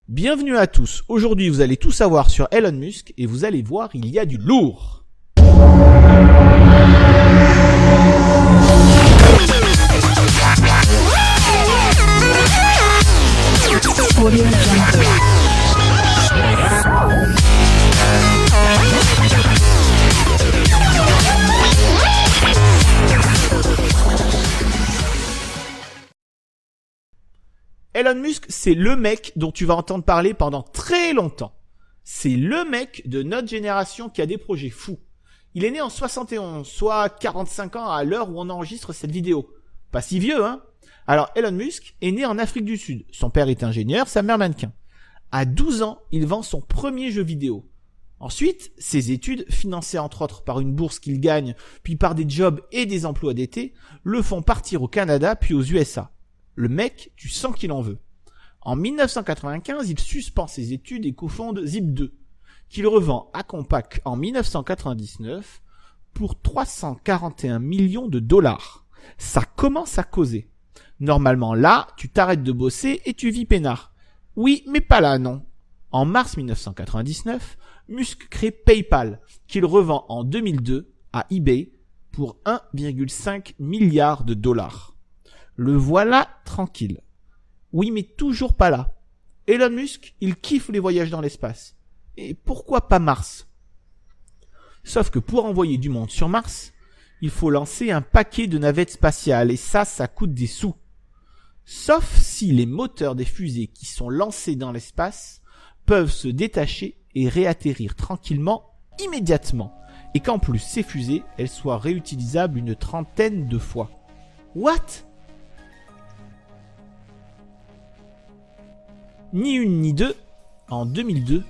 Bienvenue à tous, aujourd'hui vous allez tout savoir sur Elon Musk et vous allez voir, il y a du lourd. Elon Musk, c'est le mec dont tu vas entendre parler pendant très longtemps. C'est le mec de notre génération qui a des projets fous. Il est né en 71, soit 45 ans à l'heure où on enregistre cette vidéo. Pas si vieux, hein? Alors, Elon Musk est né en Afrique du Sud. Son père est ingénieur, sa mère mannequin. À 12 ans, il vend son premier jeu vidéo. Ensuite, ses études, financées entre autres par une bourse qu'il gagne, puis par des jobs et des emplois d'été, le font partir au Canada puis aux USA. Le mec, tu sens qu'il en veut. En 1995, il suspend ses études et cofonde Zip2, qu'il revend à Compaq en 1999 pour 341 millions de dollars. Ça commence à causer. Normalement là, tu t'arrêtes de bosser et tu vis peinard. Oui, mais pas là, non. En mars 1999, Musk crée PayPal, qu'il revend en 2002 à eBay pour 1,5 milliard de dollars. Le voilà tranquille. Oui, mais toujours pas là. Elon Musk, il kiffe les voyages dans l'espace. Et pourquoi pas Mars? Sauf que pour envoyer du monde sur Mars, il faut lancer un paquet de navettes spatiales et ça coûte des sous. Sauf si les moteurs des fusées qui sont lancées dans l'espace peuvent se détacher et réatterrir tranquillement immédiatement. Et qu'en plus ces fusées, elles soient réutilisables une 30aine de fois. What? Ni une ni deux, en 2002,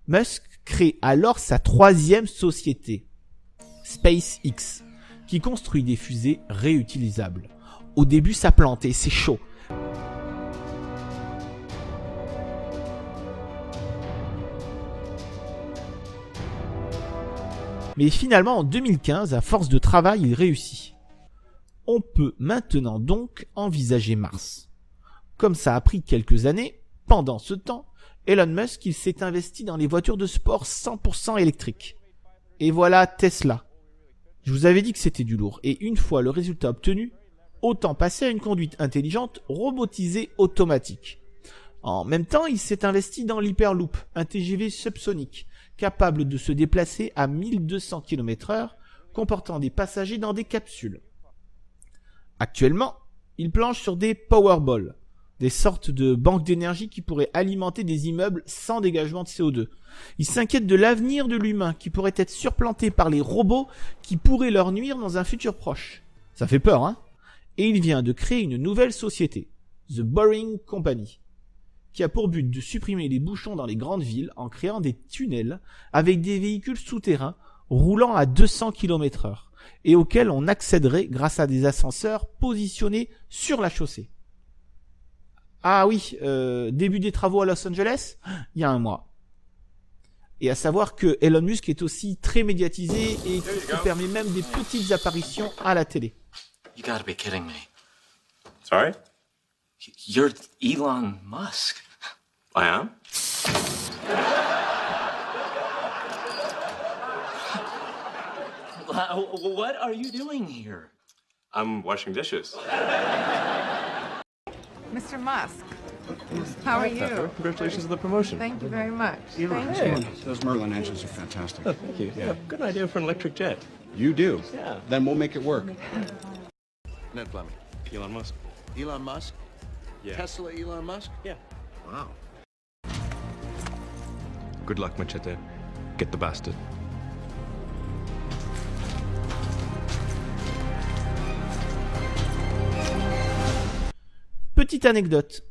Musk crée alors sa troisième société, SpaceX, qui construit des fusées réutilisables. Au début, ça plante et c'est chaud. Mais finalement, en 2015, à force de travail, il réussit. On peut maintenant donc envisager Mars. Comme ça a pris quelques années, pendant ce temps, Elon Musk il s'est investi dans les voitures de sport 100% électriques. Et voilà Tesla. Je vous avais dit que c'était du lourd. Et une fois le résultat obtenu, autant passer à une conduite intelligente, robotisée, automatique. En même temps, il s'est investi dans l'Hyperloop, un TGV subsonique, capable de se déplacer à 1200 km/h, comportant des passagers dans des capsules. Actuellement, il planche sur des Powerballs, des sortes de banques d'énergie qui pourraient alimenter des immeubles sans dégagement de CO2. Il s'inquiète de l'avenir de l'humain qui pourrait être supplanté par les robots qui pourraient leur nuire dans un futur proche. Ça fait peur, hein? Et il vient de créer une nouvelle société, The Boring Company, qui a pour but de supprimer les bouchons dans les grandes villes en créant des tunnels avec des véhicules souterrains roulant à 200 km/h et auxquels on accéderait grâce à des ascenseurs positionnés sur la chaussée. Ah oui, début des travaux à Los Angeles, il y a un mois. Et à savoir que Elon Musk est aussi très médiatisé et qui permet même des petites apparitions à la télé. You gotta be kidding me. Sorry? You're Elon Musk. I am? What are you doing here? I'm washing dishes. Mr. Musk, how are you? Congratulations on the promotion. Thank you very much. Thank Hey. you. Those Merlin engines are fantastic. Oh, thank you. Yeah, good idea for an electric jet. You do? Yeah. Then we'll make it work. Ned Fleming. Elon Musk. Elon Musk? Yeah. Tesla Elon Musk? Yeah. Wow. Good luck, Machete. Get the bastard. Petite anecdote.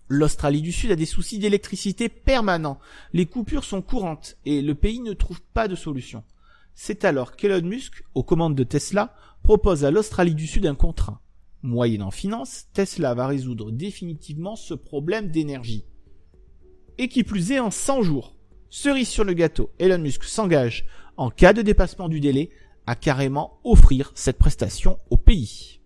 L'Australie du Sud a des soucis d'électricité permanents. Les coupures sont courantes et le pays ne trouve pas de solution. C'est alors qu'Elon Musk, aux commandes de Tesla, propose à l'Australie du Sud un contrat. Moyennant finance, Tesla va résoudre définitivement ce problème d'énergie. Et qui plus est en 100 jours. Cerise sur le gâteau, Elon Musk s'engage, en cas de dépassement du délai, à carrément offrir cette prestation au pays.